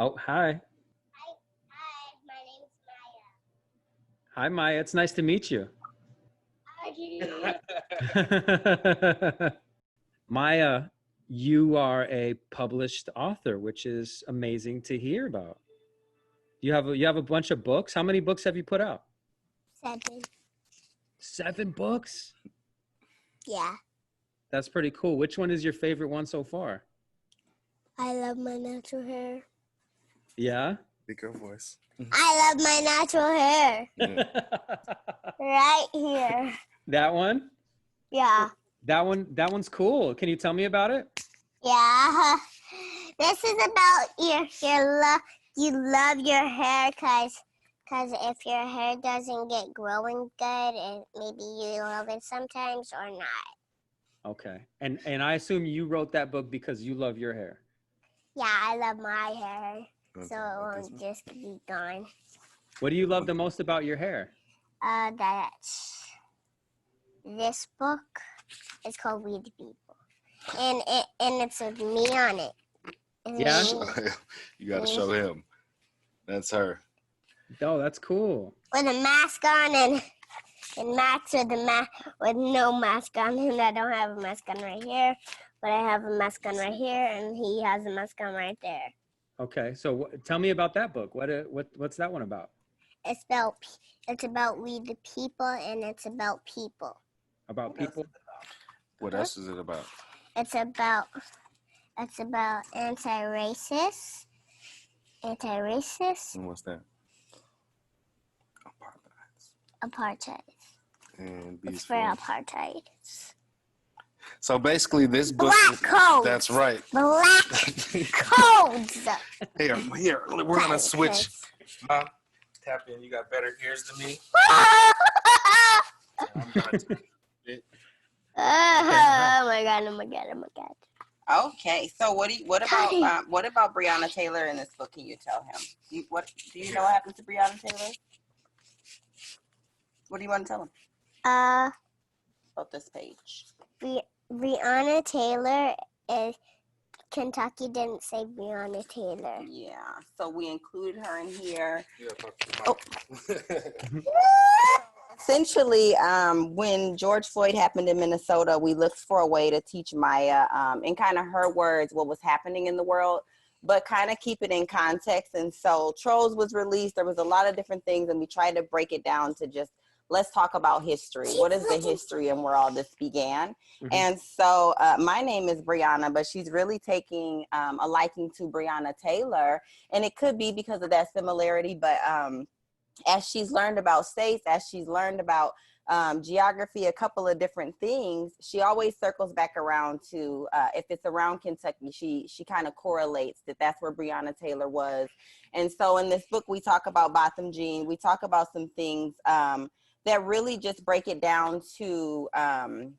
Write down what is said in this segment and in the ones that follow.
Oh, hi. Hi, my name's Hi, Maya. It's nice to meet you. Maya. Maya, you are a published author, which is amazing to hear about. You have a bunch of books. How many books have you put out? 7. 7 books? Yeah. That's pretty cool. Which one is your favorite one so far? I love my natural hair. Yeah? Big girl voice. I love my natural hair. Yeah. Right here. That one? Yeah. That one's cool. Can you tell me about it? Yeah. This is about you love your hair because if your hair doesn't get growing good, and maybe you love it sometimes or not. Okay. And I assume you wrote that book because you love your hair. Yeah, I love my hair. Wanna So talk it about this won't one? just be gone. What do you love the most about your hair? That's this book is called We the People. And it's with me on it. It's Yeah? me. You gotta show him. That's her. Oh, that's cool. With a mask on and Max with no mask on, and I don't have a mask on right here, but I have a mask on right here, and he has a mask on right there. Okay. So tell me about that book. What's that one about? It's about we the people, and it's about people. About people? What else is it about? It's about anti-racist. And what's that? Apartheid. And It's B's for apartheid. So basically, this book. Black codes. That's right. Black codes. Here. We're gonna switch. Mom, tap in. You got better ears than me. I'm gonna Oh my god! Oh my god! Oh my god! Okay, so what about Breonna Taylor in this book? Can you tell him? Do you know what happened to Breonna Taylor? What do you want to tell him about this page? Breonna Taylor is Kentucky didn't say Breonna Taylor. Yeah, so we included her in here. Oh. Essentially, when George Floyd happened in Minnesota, we looked for a way to teach Maya, in kind of her words, what was happening in the world, but kind of keep it in context. And so Trolls was released. There was a lot of different things, and we tried to break it down to just, let's talk about history. What is the history and where all this began? Mm-hmm. And so my name is Brianna, but she's really taking a liking to Breonna Taylor. And it could be because of that similarity, but as she's learned about states, as she's learned about geography, a couple of different things, she always circles back around to, if it's around Kentucky, she kind of correlates that that's where Breonna Taylor was. And so in this book, we talk about Botham Jean, we talk about some things that really just break it down to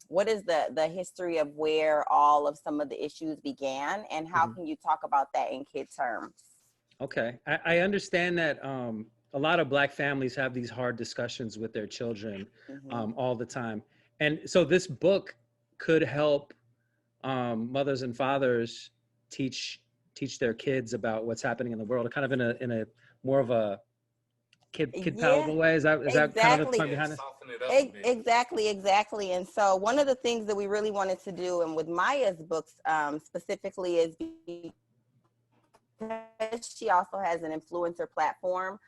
what is the history of where all of some of the issues began, and how can you talk about that in kid terms? Okay, I understand that a lot of Black families have these hard discussions with their children all the time. And so this book could help mothers and fathers teach their kids about what's happening in the world, kind of in a more of a kid palatable way. Is that kind of the point behind it? Exactly. And so one of the things that we really wanted to do, and with Maya's books specifically, is because she also has an influencer platform.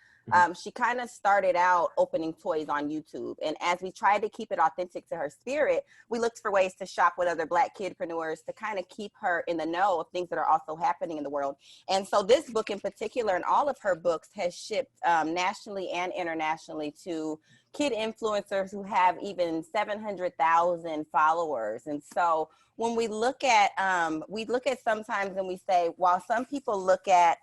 She kind of started out opening toys on YouTube. And as we tried to keep it authentic to her spirit, we looked for ways to shop with other Black kidpreneurs to kind of keep her in the know of things that are also happening in the world. And so this book in particular, and all of her books, has shipped nationally and internationally to kid influencers who have even 700,000 followers. And so when we look at sometimes and we say, while some people look at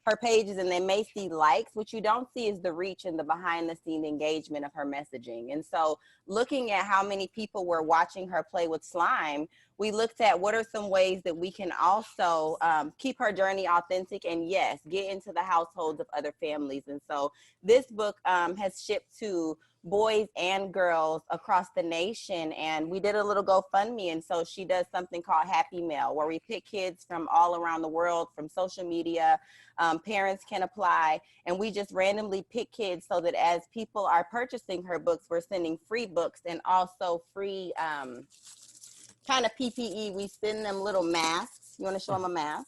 her pages and they may see likes, what you don't see is the reach and the behind the scene engagement of her messaging. And so looking at how many people were watching her play with slime, we looked at what are some ways that we can also keep her journey authentic and, yes, get into the households of other families. And so this book has shipped to boys and girls across the nation, and we did a little GoFundMe, and so she does something called Happy Mail, where we pick kids from all around the world, from social media. Parents can apply, and we just randomly pick kids so that as people are purchasing her books, we're sending free books and also free kind of PPE. We send them little masks. You want to show them a mask?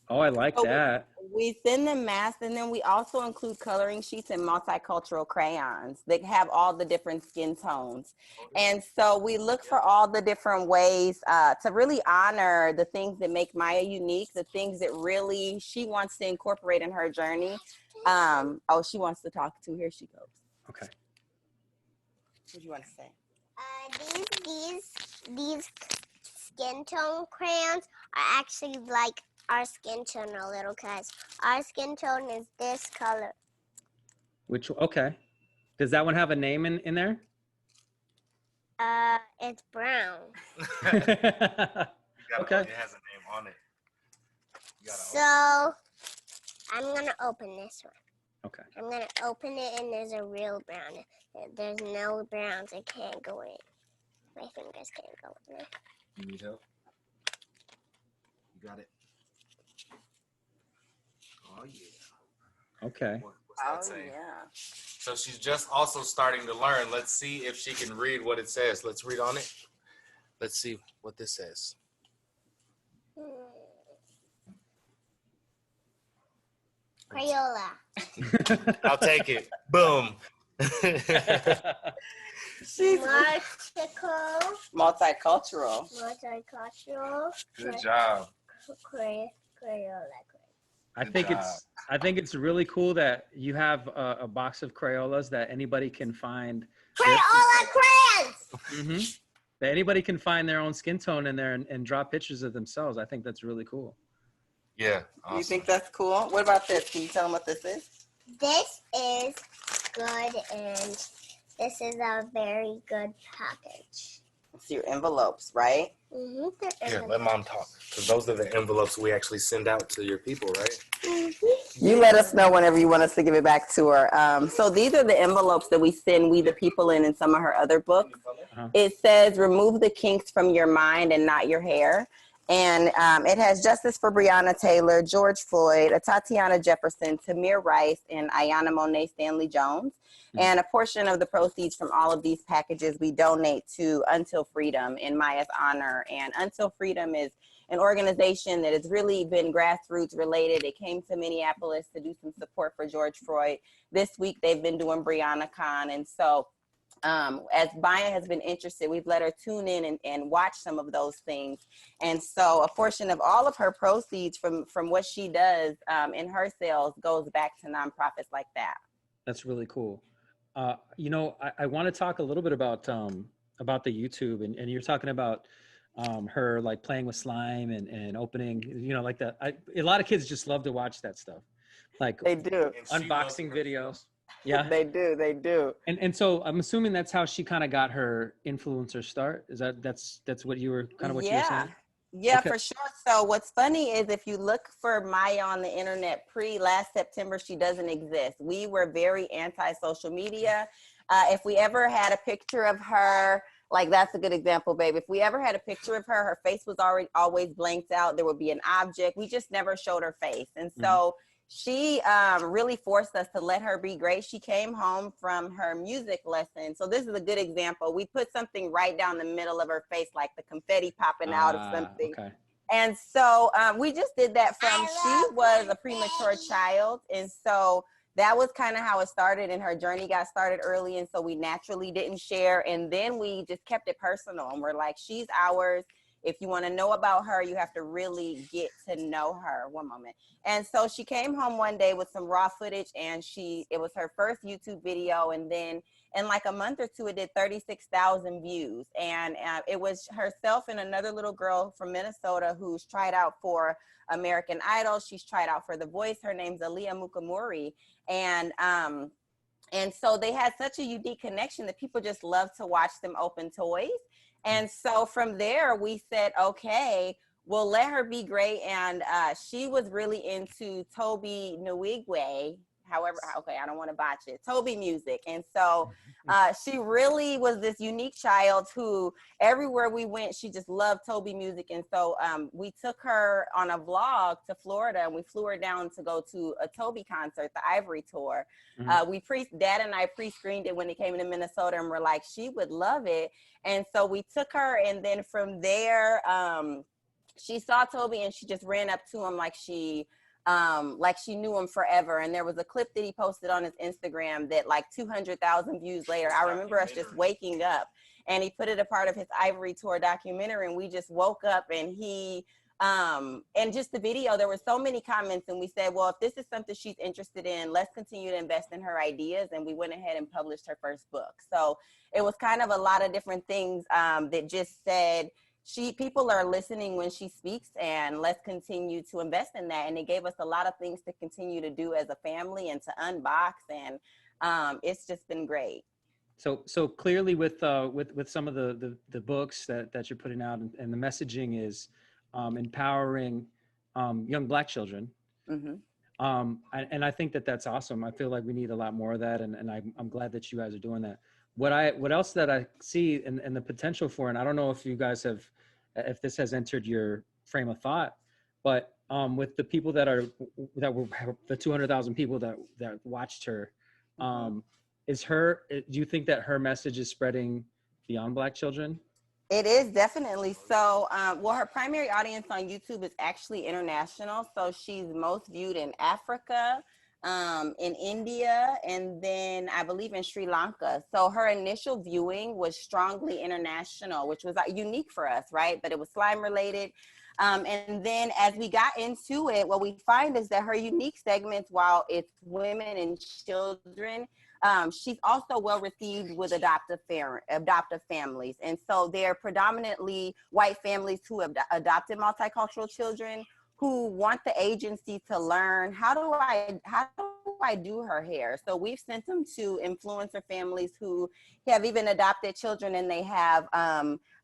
Oh, I like that. We send them masks, and then we also include coloring sheets and multicultural crayons that have all the different skin tones. And so we look for all the different ways to really honor the things that make Maya unique, the things that really she wants to incorporate in her journey. Oh, she wants to talk too. Here she goes. Okay. What do you want to say? These skin tone crayons are actually like our skin tone a little, cause our skin tone is this color. Okay. Does that one have a name in there? It's brown. Okay. It has a name on it. So I'm gonna open this one. Okay. I'm gonna open it, and there's a real brown. There's no browns. It can't go in. My fingers can't go in there. You need help? You got it? Oh, yeah. Okay. What's that saying? Yeah. So she's just also starting to learn. Let's see if she can read what it says. Let's read on it. Let's see what this says. Crayola. I'll take it. Boom. She's Multicultural. multicultural. Good job. Crayola. I think it's really cool that you have a box of Crayolas that anybody can find. Crayola crayons. Mm-hmm. That anybody can find their own skin tone in there and draw pictures of themselves. I think that's really cool. Yeah. Awesome. You think that's cool? What about this? Can you tell them what this is? This is good, and this is a very good package. It's your envelopes, right? Mm-hmm. Here, let Mom talk. Because those are the envelopes we actually send out to your people, right? You let us know whenever you want us to give it back to her. So these are the envelopes that we send We the People in some of her other books. Uh-huh. It says, remove the kinks from your mind and not your hair. And it has justice for Breonna Taylor, George Floyd, Tatiana Jefferson, Tamir Rice, and Ayanna Monet Stanley Jones. Mm-hmm. And a portion of the proceeds from all of these packages we donate to Until Freedom in Maya's honor. And Until Freedom is an organization that has really been grassroots related. It came to Minneapolis to do some support for George Floyd. This week they've been doing BreonnaCon. And so as Maya has been interested, we've let her tune in and watch some of those things. And so a portion of all of her proceeds from what she does in her sales goes back to nonprofits like that. That's really cool. I want to talk a little bit about the YouTube, and you're talking about her like playing with slime and opening, like that. A lot of kids just love to watch that stuff. Like they do unboxing videos. Yeah, they do. And so I'm assuming that's how she kind of got her influencer start. Is that's what you were kind of what you were saying? Yeah, Okay. for sure. So what's funny is if you look for Maya on the internet last September, she doesn't exist. We were very anti-social media. If we ever had a picture of her, like that's a good example, babe. If we ever had a picture of her, her face was always blanked out. There would be an object. We just never showed her face. And so she really forced us to let her be great. She came home from her music lesson. So this is a good example. We put something right down the middle of her face, like the confetti popping out of something. Okay. And so we just did that she was a premature child. And so that was kind of how it started, and her journey got started early. And so we naturally didn't share. And then we just kept it personal. And we're like, she's ours. If you want to know about her, you have to really get to know her. One moment. And so she came home one day with some raw footage, and it was her first YouTube video. And then in like a month or two, it did 36,000 views. And it was herself and another little girl from Minnesota who's tried out for American Idol. She's tried out for The Voice. Her name's Aaliyah Mukamuri. And And so they had such a unique connection that people just love to watch them open toys. And so from there, we said, okay, we'll let her be great. And she was really into Toby Nwigwe. However, okay, I don't want to botch it. Toby music. And so she really was this unique child who everywhere we went, she just loved Toby music. And so we took her on a vlog to Florida, and we flew her down to go to a Toby concert, the Ivory Tour. Dad and I pre-screened it when it came into Minnesota, and we're like, she would love it. And so we took her, and then from there, she saw Toby and she just ran up to him like she knew him forever. And there was a clip that he posted on his Instagram that like 200,000 views later, I remember us just waking up, and he put it a part of his Ivory Tour documentary, and we just woke up, and he and just the video, there were so many comments, and we said, well, if this is something she's interested in, let's continue to invest in her ideas. And we went ahead and published her first book. So it was kind of a lot of different things that just said, people are listening when she speaks, and let's continue to invest in that. And it gave us a lot of things to continue to do as a family and to unbox, and it's just been great. So clearly with some of the books that you're putting out, and the messaging is empowering young Black children. And I think that's awesome. I feel like we need a lot more of that, and I'm glad that you guys are doing that. What else that I see and the potential for, and I don't know if you guys if this has entered your frame of thought, but with the people that were the 200,000 people that watched her, do you think that her message is spreading beyond Black children? It is definitely. So, well, her primary audience on YouTube is actually international. So she's most viewed in Africa, in India, and then I believe in Sri Lanka. So her initial viewing was strongly international, which was unique for us, right? But it was slime related. And then as we got into it, what we find is that her unique segments, while it's women and children, she's also well received with adoptive families. And so they're predominantly white families who have adopted multicultural children, who want the agency to learn, how do I do her hair? So we've sent them to influencer families who have even adopted children, and they have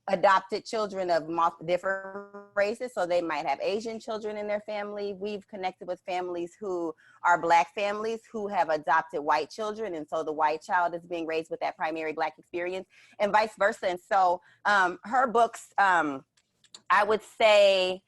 adopted children of different races. So they might have Asian children in their family. We've connected with families who are Black families who have adopted white children. And so the white child is being raised with that primary Black experience, and vice versa. And so her books, I would say,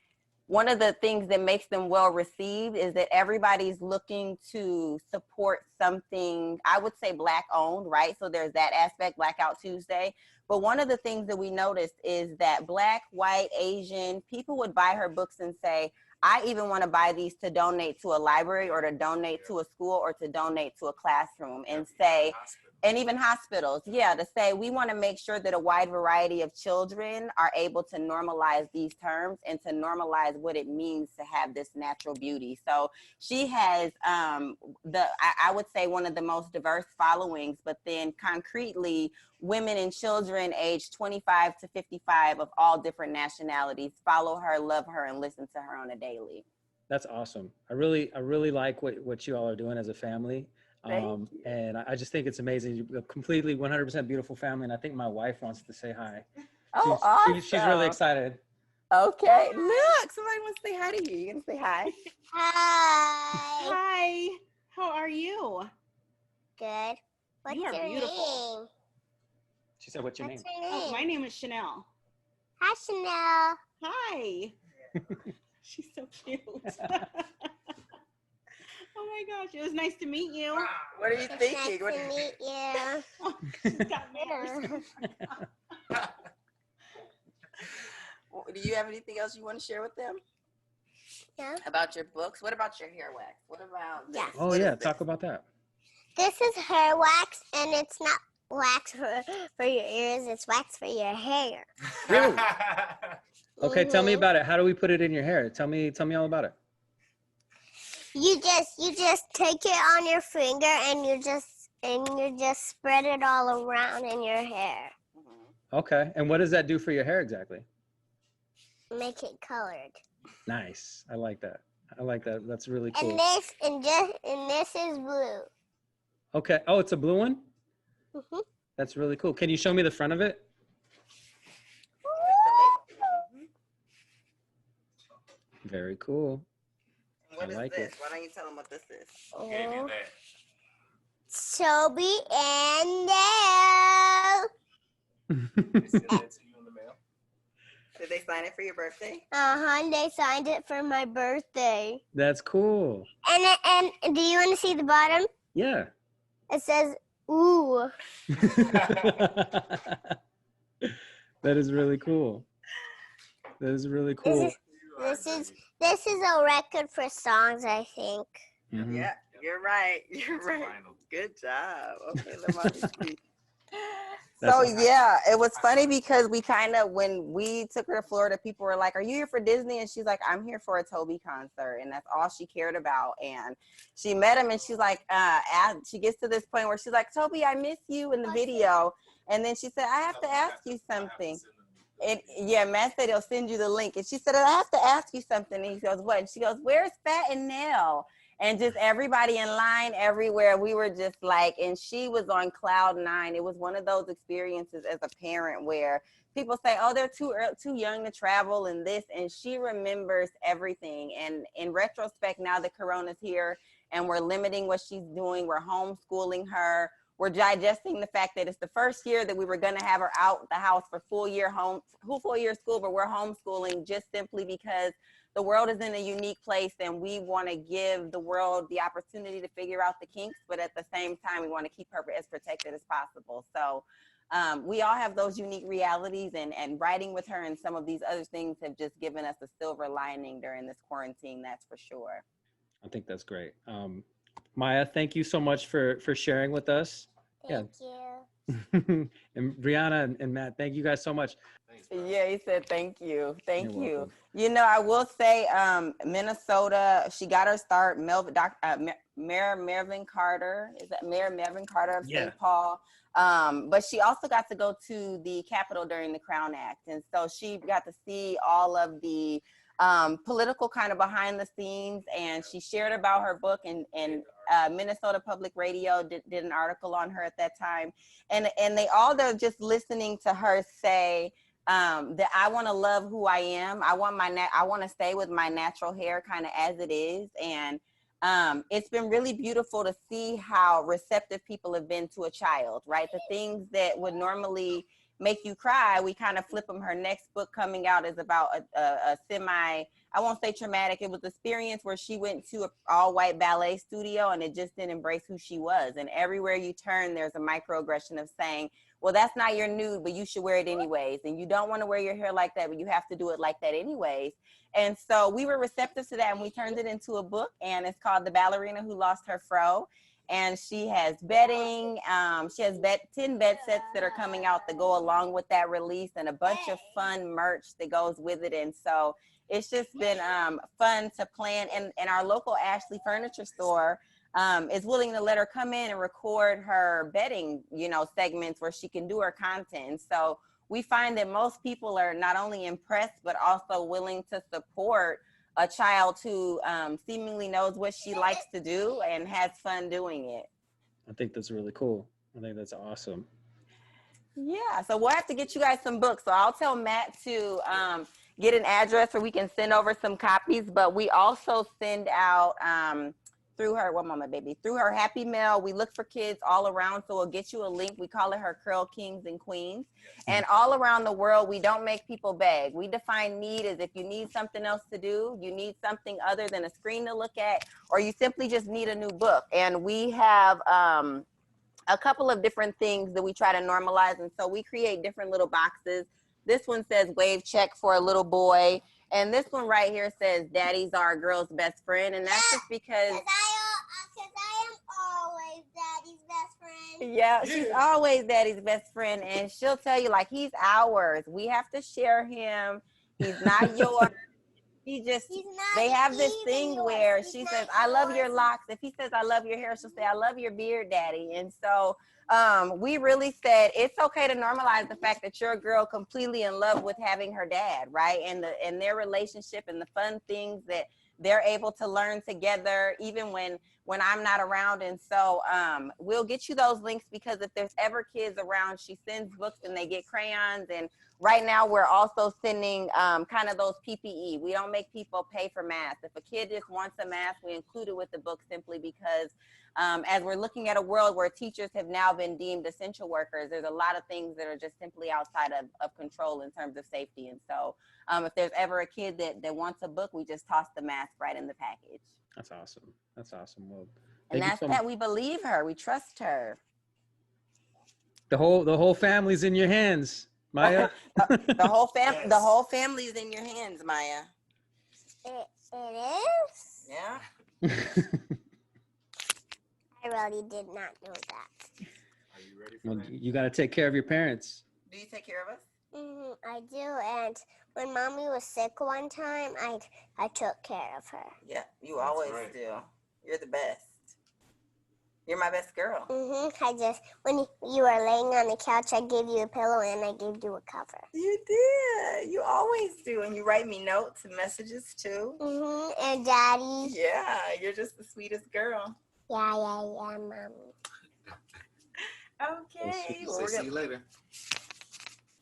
one of the things that makes them well received is that everybody's looking to support something, I would say Black owned, right? So there's that aspect, Blackout Tuesday. But one of the things that we noticed is that Black, white, Asian, people would buy her books and say, I even want to buy these to donate to a library, or to donate to a school, or to donate to a classroom, and say, and even hospitals, to say, we want to make sure that a wide variety of children are able to normalize these terms, and to normalize what it means to have this natural beauty. So she has I would say one of the most diverse followings, but then concretely, women and children aged 25 to 55 of all different nationalities follow her, love her, and listen to her on a daily. That's awesome. I really like what you all are doing as a family. And I just think it's amazing. You're a completely 100% beautiful family. And I think my wife wants to say hi. Oh, awesome. She's really excited. Okay. Look, somebody wants to say hi to you. You gonna say hi? Hi. Hi. How are you? Good. What's your beautiful. name? She said, what's your name? Your name? Oh, my name is Chanel. Hi, Chanel. Hi. She's so cute. Oh my gosh, it was nice to meet you. What are you thinking? Nice to meet you. Oh, she's got manners. Do you have anything else you want to share with them? Yeah. About your books? What about your hair wax? What about this? Yeah. Oh, What yeah. is Talk this? about that. This is hair wax, and it's not wax for your ears. It's wax for your hair. Really? Okay, tell me Mhm. about it. How do we put it in your hair? Tell me all about it. You just take it on your finger, and you just spread it all around in your hair. Okay. And what does that do for your hair exactly? Make it colored. Nice. I like that. That's really cool. And this is blue. Okay. Oh, it's a blue one? Mhm. That's really cool. Can you show me the front of it? Very cool. What I is like this? it. Why don't you tell them what this is? Who gave you Oh, that? Toby and Dale. They sent that to you in the mail? Did they sign it for your birthday? They signed it for my birthday. That's cool. And do you want to see the bottom? Yeah. It says, "Ooh." That is really cool. That is really cool. This is a record for songs, I think. Mhm. Yeah, you're right. You're It's right. final. Good job. Okay, let mommy see. That's So awesome. yeah, it was funny because we kind of, when we took her to Florida, people were like, "Are you here for Disney?" And she's like, "I'm here for a Toby concert," and that's all she cared about. And she met him, and she's like, she gets to this point where she's like, "Toby, I miss you" in the video, and then she said, "I have to ask you something." And yeah, Matt said he'll send you the link, and she said, "I have to ask you something." And he goes, "What?" And she goes, "Where's Fat and Nell?" And just everybody in line everywhere, we were just like, and she was on cloud nine. It was one of those experiences as a parent where people say, "Oh, they're too young to travel," and this, and she remembers everything. And in retrospect, now that Corona's here and we're limiting what she's doing, we're homeschooling her. We're digesting the fact that it's the first year that we were going to have her out the house for full year school, but we're homeschooling just simply because the world is in a unique place, and we want to give the world the opportunity to figure out the kinks, but at the same time, we want to keep her as protected as possible. So we all have those unique realities, and writing with her and some of these other things have just given us a silver lining during this quarantine, that's for sure. I think that's great. Maya, thank you so much for sharing with us. Thank you. And Brianna and Matt, thank you guys so much. Thanks, bro. Yeah, he said thank you. Thank You're you. welcome. You know, I will say Minnesota, she got her start, Mayor Melvin Carter. Is that Mayor Melvin Carter of Yeah. St. Paul? But she also got to go to the Capitol during the Crown Act. And so she got to see all of the political kind of behind the scenes. And she shared about her book, and Minnesota Public Radio did an article on her at that time. And they all, they're just listening to her say, that I want to love who I am. I want to stay with my natural hair kind of as it is. And it's been really beautiful to see how receptive people have been to a child, right? The things that would normally make you cry, we kind of flip them. Her next book coming out is about a semi, I won't say traumatic, it was an experience where she went to an all-white ballet studio and it just didn't embrace who she was. And everywhere you turn, there's a microaggression of saying, well, that's not your nude, but you should wear it anyways. And you don't want to wear your hair like that, but you have to do it like that anyways. And so we were receptive to that, and we turned it into a book, and it's called The Ballerina Who Lost Her Fro. And she has bedding. She has 10 bed sets that are coming out that go along with that release, and a bunch of fun merch that goes with it. And so it's just been fun to plan. And our local Ashley Furniture store is willing to let her come in and record her bedding, segments where she can do her content. And so we find that most people are not only impressed, but also willing to support a child who seemingly knows what she likes to do and has fun doing it. I think that's really cool. I think that's awesome. Yeah, so we'll have to get you guys some books. So I'll tell Matt to get an address where we can send over some copies, but we also send out through her, one moment, baby, through her Happy Mail. We look for kids all around, so we'll get you a link. We call it her Curl Kings and Queens. And all around the world, we don't make people beg. We define need as if you need something else to do, you need something other than a screen to look at, or you simply just need a new book. And we have a couple of different things that we try to normalize. And so we create different little boxes. This one says wave check for a little boy. And this one right here says daddy's our girl's best friend. And that's just because I am always daddy's best friend. yeah, she's always daddy's best friend. And she'll tell you, like, he's ours. We have to share him. He's not yours. They have this thing where she says, I love your locks. If he says, I love your hair, she'll say, I love your beard, daddy. And so we really said, it's okay to normalize the fact that you're a girl completely in love with having her dad, right? And their relationship and the fun things that they're able to learn together even when I'm not around. And so we'll get you those links, because if there's ever kids around, she sends books and they get crayons. And right now we're also sending kind of those PPE. We don't make people pay for masks. If a kid just wants a mask, we include it with the book, simply because as we're looking at a world where teachers have now been deemed essential workers, there's a lot of things that are just simply outside of control in terms of safety. And so if there's ever a kid that wants a book, we just toss the mask right in the package. That's awesome. That's awesome. Well, And thank you that's so that. much. We believe her. We trust her. The whole family's in your hands, Maya. The whole Yes. the whole family is in your hands, Maya. It is? Yeah. I really did not know that. Are you ready for Well, that? you got to take care of your parents. Do you take care of us? I do, and when Mommy was sick one time, I took care of her. Yeah, you That's always right. do. You're the best. You're my best girl. I just, when you were laying on the couch, I gave you a pillow and I gave you a cover. You did. You always do. And you write me notes and messages too. And Daddy. Yeah, you're just the sweetest girl. Yeah, Mommy. Okay. We'll say see you later.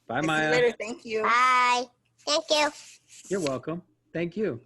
Bye, See you Maya. later. Thank you. Bye. Thank you. You're welcome. Thank you.